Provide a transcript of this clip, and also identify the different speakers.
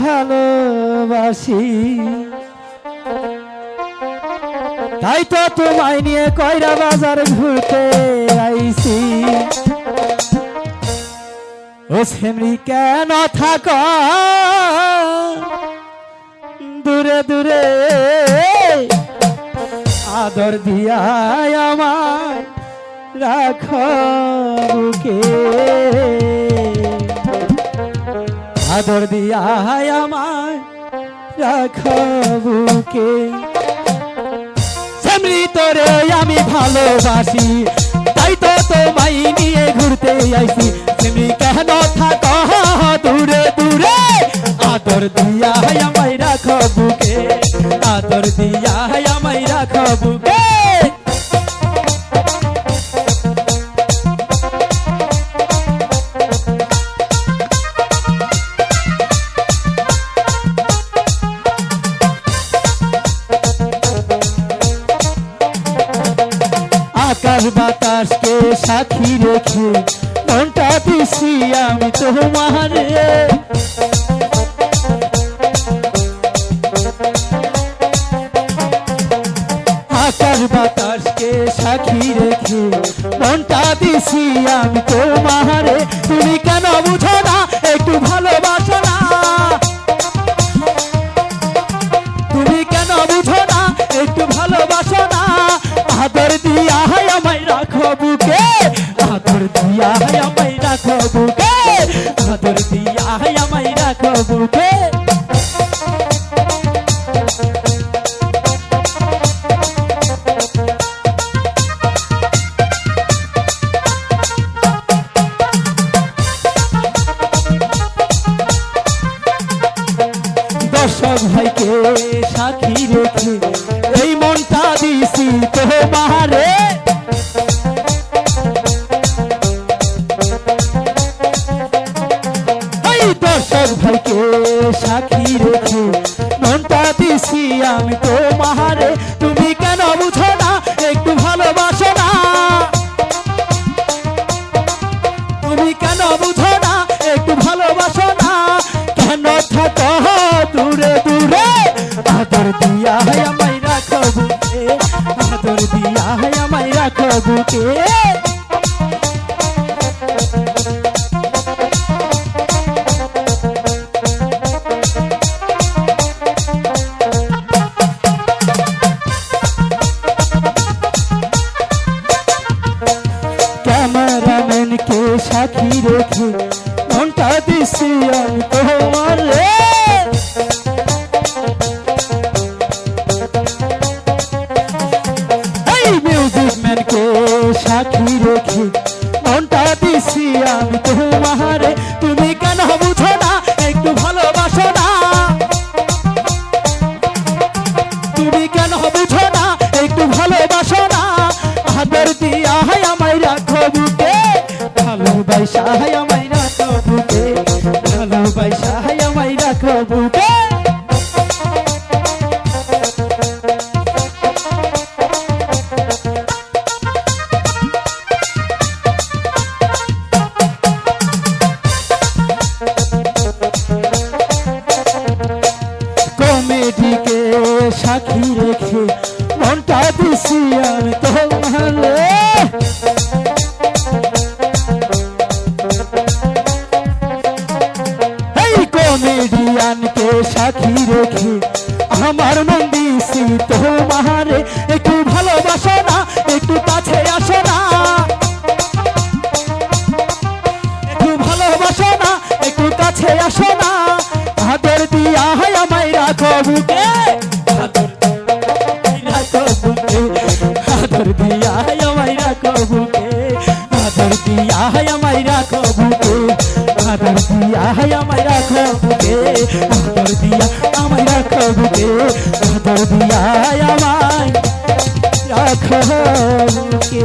Speaker 1: ভালোবাসি, তাই তো তোমায় নিয়ে কয়রা বাজার ঘুরতে আইছি। ও সেমরি কেন থাকো দূরে দূরে, আদর দিয়া আমায় রাখো বুকে, আদর দিয়া আমায় রাখো বুকে। সেমরি তোরে আমি ভালোবাসি, তাই তো তোমায় নিয়ে ঘুরতে আইছি। সেমরি কেন থাকো দূরে দূরে, আদর দিয়া আমায় রাখো বুকে, আদর দিয়া আমায় রাখো বুকে। আকাশ বাতাসকে সাথী রেখে মনটা দিছি আমি তোমারে, আকাশ বাতাসকে সাথী রেখে মনটা দিছি আমি তোমারে। তুমি কেন বুঝো না একটু ভালোবাসো না, তুমি কেন বুঝো না একটু ভালোবাসো না, আদর দিয়া আমায় রাখো বুকে, আদর দিয়া আমায় রাখো বুকে, আদর দিয়া আমায় রাখো বুকে। দর্শক ভাইকে সাথী রেখে এই মনটা দিছি তোমারে, এই দর্শক ভাইকে সাথী রেখে মনটা দিছি আমি তোমারে। তুমি কেন বুঝো না একটু ভালোবাসো না, তুমি কেন বুঝো না একটু ভালোবাসো না, কেন থাকো দূরে দূরে, আদর দিয়া আমায় রাখো বুকে, আদর দিয়া আমায় রাখো বুকে। ক্যামেরাম্যানকে সাথী রেখে মনটা দিছি আমি তোমারে, এই মিউজিক ম্যানকে সাথী রেখে মনটা দিছি আমি তোমারে। তুমি কেন বুঝো না একটু ভালোবাসো না, তুমি কেন বুঝো না একটু ভালোবাসো না, আদর দিয়া আমায় রাখো বুকে, ভালোবাসা আমায় রাখো বুকে, ভালোবাসা আমায় রাখো বুকে। কমেডিকে সাথী রেখে মনটা দিছি আমি তোমারে, এই কমেডিয়ানকে সাথী রেখে আমার মন দিছি তোমারে। একটু ভালোবাসো না একটু কাছে আসো না, একটু ভালোবাসো না একটু কাছে আসো না, আদর দিয়া আমায় রাখো বুকে, আদর রাখো বুকে, আদর দিয়া আমায় রাখো বুকে, আদর দিয়া আমায় রাখো বুকে, আদর দিয়া আমায় রাখো বুকে, আদর দিয়া আমায় রাখো বুকে, আদর দিয়া আমায় রাখো বুকে।